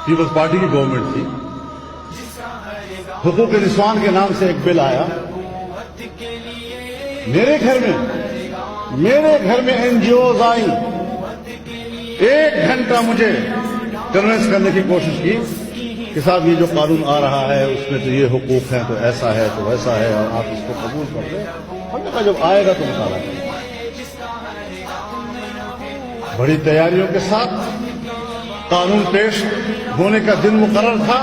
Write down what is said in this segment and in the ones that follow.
Peoples party کی government تھی، حقوق نسوان کے نام سے ایک بل آیا. میرے گھر میں این جی اوز آئیں، 1 گھنٹہ مجھے کنوینس کرنے کی کوشش کی کہ صاحب یہ جو قانون آ رہا ہے اس میں تو یہ حقوق ہیں، تو ایسا ہے تو ویسا ہے، اور آپ اس کو قبول کر لیں. ہم نے کہا جب آئے گا تو مطالعہ کریں. بڑی تیاریوں کے ساتھ قانون پیش ہونے کا دن مقرر تھا.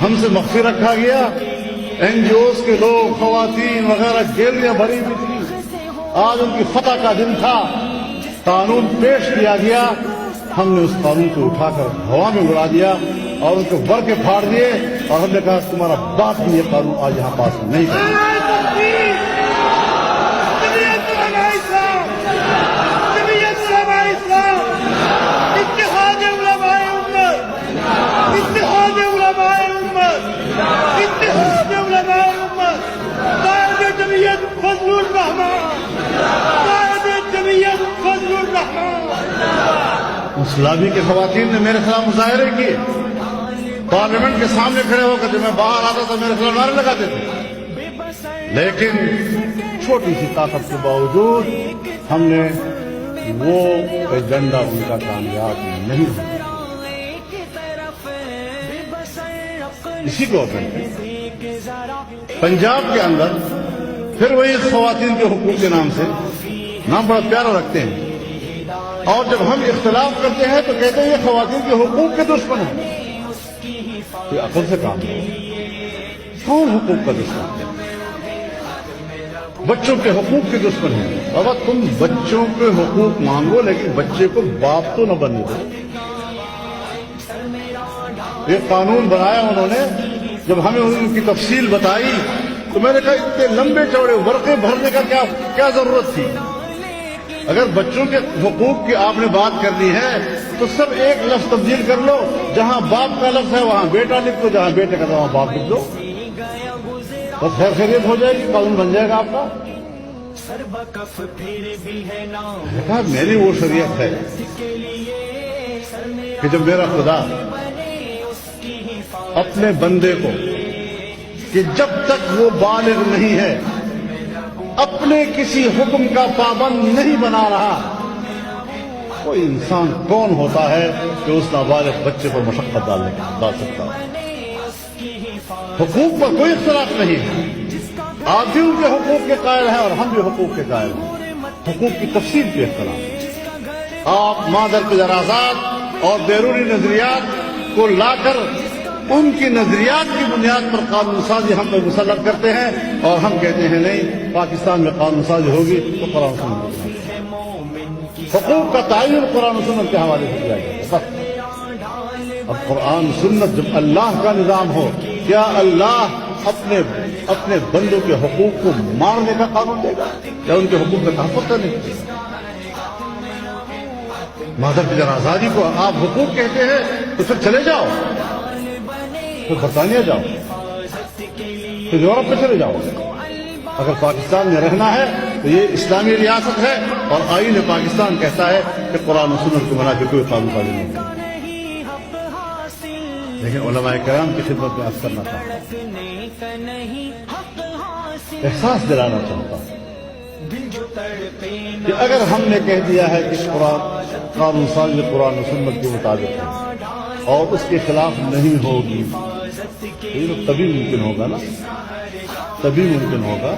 ہم سے مخفی رکھا گیا. این جی اوز کے لوگ، خواتین وغیرہ گیلریاں بھری ہوئی تھی. آج ان کی فتح کا دن تھا. قانون پیش کیا گیا. ہم نے اس قانون کو اٹھا کر ہوا میں اڑا دیا اور ان کو ورقے پھاڑ دیے، اور ہم نے کہا تمہارا باپ بھی یہ قانون آج یہاں پاس نہیں کرے. اس لابی کے خواتین نے میرے خلاف مظاہرے کیے. پارلیمنٹ کے سامنے کھڑے ہو کر جب میں باہر آتا تھا میرے خلاف نعرے لگاتے تھے. لیکن چھوٹی سی طاقت کے باوجود ہم نے وہ ایجنڈا ان کا کامیاب نہیں ہوا. اسی گورنمنٹ پنجاب کے اندر پھر وہی خواتین کے حقوق کے نام سے نام بڑا پیارا رکھتے ہیں، اور جب ہم اختلاف کرتے ہیں تو کہتے ہیں یہ خواتین کے حقوق کے دشمن ہیں. یہ عقل سے کام ہے. کون حقوق کا دشمن ہے؟ بچوں کے حقوق کے دشمن ہیں. بابا تم بچوں کے حقوق مانگو لیکن بچے کو باپ تو نہ بننے دو. یہ قانون بنایا انہوں نے. جب ہمیں ان کی تفصیل بتائی تو میں نے کہا اتنے لمبے چوڑے ورقے بھرنے کا کیا ضرورت تھی؟ اگر بچوں کے حقوق کی آپ نے بات کرنی ہے تو سب ایک لفظ تبدیل کر لو. جہاں باپ کا لفظ ہے وہاں بیٹا لکھ دو، جہاں بیٹے کا وہاں باپ لکھ دو. بس خیر خیریت ہو جائے گی، قانون بن جائے گا آپ کا. کہا میری وہ شریعت ہے کہ جب میرا خدا اپنے بندے کو کہ جب تک وہ بالغ نہیں ہے اپنے کسی حکم کا پابند نہیں بنا رہا، کوئی انسان کون ہوتا ہے کہ اس نابالغ بچے پر مشقت ڈال سکتا ہے؟ حقوق پر کوئی اختلاف نہیں ہے. آپ بھی ان کے حقوق کے قائل ہیں اور ہم بھی حقوق کے قائل ہیں. حقوق کی تفصیل پہ اختلاف. آپ مادر کے ذرازات اور بیرونی نظریات کو لا کر ان کی نظریات کی بنیاد پر قانون سازی ہم پہ مسلط کرتے ہیں، اور ہم کہتے ہیں نہیں پاکستان میں قانون سازی ہوگی تو قرآن سنت. حقوق کا تعین قرآن سنت کے حوالے سے کیا جائے گا. اب قرآن سنت جب اللہ کا نظام ہو، کیا اللہ اپنے بندوں کے حقوق کو مارنے کا قانون دے گا یا ان کے حقوق کا تحفظ کرنے کا؟ مادر کی ذرا آزادی کو آپ حقوق کہتے ہیں تو پھر چلے جاؤ، پھر برطانیہ جاؤ، پھر یورپ میں چلے جاؤ. اگر پاکستان میں رہنا ہے تو یہ اسلامی ریاست ہے اور آئین پاکستان کہتا ہے کہ قرآن و سنت کو بنا کے کوئی قانون سازی نہیں ہے. لیکن علماء کرام کی خدمت میں عرض کرنا چاہتا ہوں، احساس دلانا چاہتا ہوں کہ اگر ہم نے کہہ دیا ہے کہ قانون سازی قرآن و سنت کے مطابق ہے اور اس کے خلاف نہیں ہوگی، تبھی ممکن ہوگا نا، تبھی ممکن ہوگا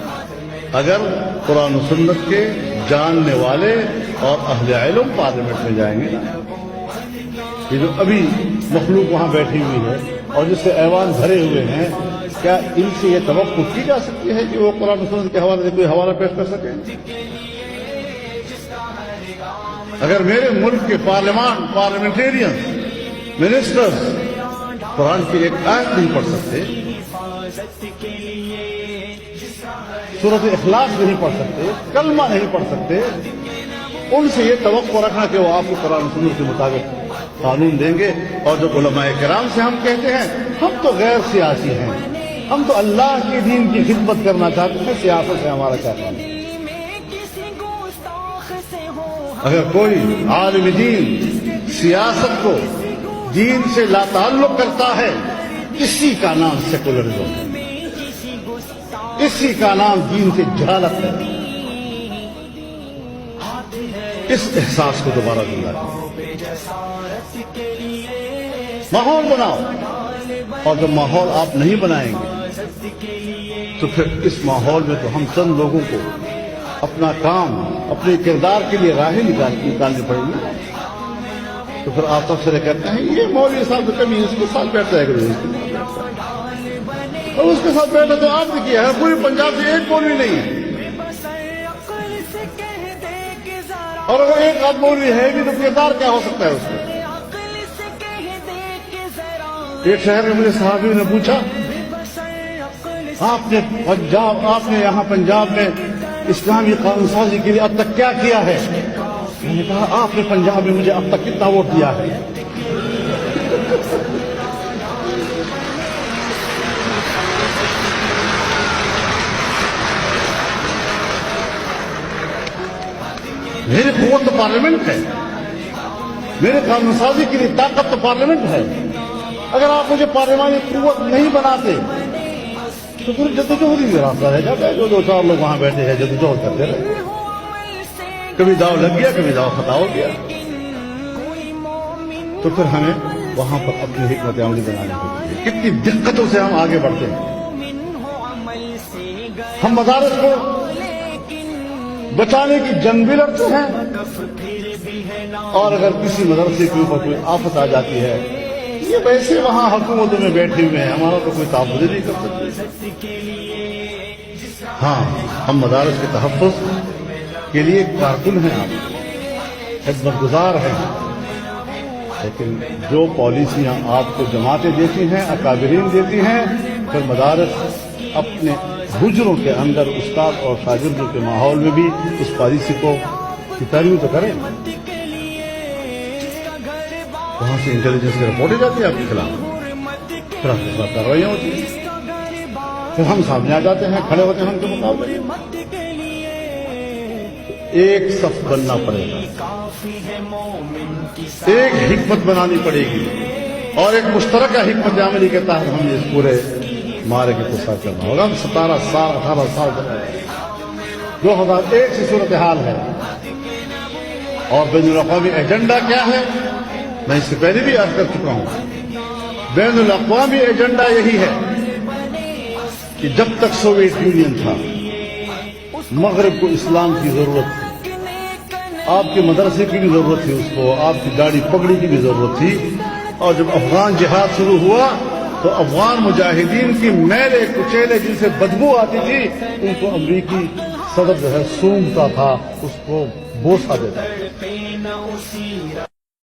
اگر قرآن و سنت کے جاننے والے اور اہل علم پارلیمنٹ میں جائیں گے نا. یہ جو ابھی مخلوق وہاں بیٹھی ہوئی ہے اور جس سے ایوان بھرے ہوئے ہیں، کیا ان سے یہ توقع کی جا سکتی ہے کہ وہ قرآن و سنت کے حوالے سے کوئی حوالہ پیش کر سکیں؟ اگر میرے ملک کے پارلیمنٹیرین منسٹرز قرآن کی ایک آیت نہیں پڑھ سکتے، سورۃ اخلاص نہیں پڑھ سکتے، کلمہ نہیں پڑھ سکتے، ان سے یہ توقع رکھنا کہ وہ آپ کو قرآن و سنت کے مطابق قانون دیں گے. اور جو علماء کرام سے ہم کہتے ہیں ہم تو غیر سیاسی ہیں، ہم تو اللہ کے دین کی خدمت کرنا چاہتے ہیں، سیاست سے ہمارا کیا کام ہے؟ اگر کوئی عالم دین سیاست کو دین سے لا تعلق کرتا ہے، اسی کا نام سیکولرزم ہے، اسی کا نام دین سے جہالت ہے۔ اس احساس کو دوبارہ زندہ کریں، ماحول بناؤ، اور جب ماحول آپ نہیں بنائیں گے تو پھر اس ماحول میں تو ہم چند لوگوں کو اپنا کام، اپنے کردار کے لیے راہیں نکالنی پڑیں گی۔ تو پھر آپ سب سے کہتے ہیں یہ مولوی صاحب کبھی اس کے ساتھ بیٹھتا ہے، اور اس کے ساتھ بیٹھا تو آپ نے کیا ہے، پوری پنجاب سے ایک مولوی نہیں ہے، اور اگر ایک آدھ مولوی ہے بھی تو کردار کیا ہو سکتا ہے اس کا؟ ایک شہر میں مجھے صحابی نے پوچھا، آپ نے یہاں پنجاب میں اسلامی قانون سازی کے لیے اب تک کیا کیا ہے؟ میں نے کہا آپ نے پنجاب میں مجھے اب تک کتنا ووٹ دیا ہے؟ میری قوت تو پارلیمنٹ ہے، میرے قانون سازی کے لیے طاقت تو پارلیمنٹ ہے۔ اگر آپ مجھے پارلیمانی قوت نہیں بناتے تو پھر جدوجہد ہی راستہ رہ جاتا ہے، جو دو چار لوگ وہاں بیٹھے ہیں جدوجہد کرتے رہے، کبھی داؤ لگ گیا کبھی داؤ خطا ہو گیا، تو پھر ہمیں وہاں پر اپنی حکمت عملی بنانے ہوتی ہے۔ کتنی دقتوں سے ہم آگے بڑھتے ہیں۔ ہم مدارس کو بچانے کی جنگ بھی لڑتے ہیں، اور اگر کسی مدرسے کے اوپر کوئی آفت آ جاتی ہے، یہ ویسے وہاں حکومتوں میں بیٹھے ہوئے ہیں، ہمارا تو کوئی تعاون نہیں کر سکتے۔ ہاں، ہم مدارس کے تحفظ کے لیے کارکن ہیں، آپ خدمت گزار ہیں، لیکن جو پالیسیاں آپ کو جماعتیں دیتی ہیں، اکابرین دیتی ہیں، پھر مدارس اپنے حجروں کے اندر استاد اور شاگردوں کے ماحول میں بھی اس پالیسی کو کی پیروی تو کریں۔ وہاں سے انٹیلیجنس کی رپورٹیں جاتی ہے آپ کے خلاف، پھر آپ کے خلاف کارروائیاں ہوتی ہیں، پھر ہم سامنے آ جاتے ہیں، کھڑے ہوتے ہیں ہم کے مقابلے۔ ایک صف بننا پڑے گا، ایک حکمت بنانی پڑے گی، اور ایک مشترکہ حکمت عملی کے تحت ہم اس پورے مارے کے کو ساتھ کرنا ہوگا۔ 17 سال 18 سال 2001 سے صورتحال ہے، اور بین الاقوامی ایجنڈا کیا ہے؟ میں اس سے پہلے بھی عرض کر چکا ہوں، بین الاقوامی ایجنڈا یہی ہے کہ جب تک سوویت یونین تھا، مغرب کو اسلام کی ضرورت تھی، آپ کے مدرسے کی بھی ضرورت تھی، اس کو آپ کی داڑھی پگڑی کی بھی ضرورت تھی، اور جب افغان جہاد شروع ہوا تو افغان مجاہدین کی میلے کچیلے جن سے بدبو آتی تھی، ان کو امریکی صدر جو ہے سونگتا تھا، اس کو بوسہ دیتا تھا۔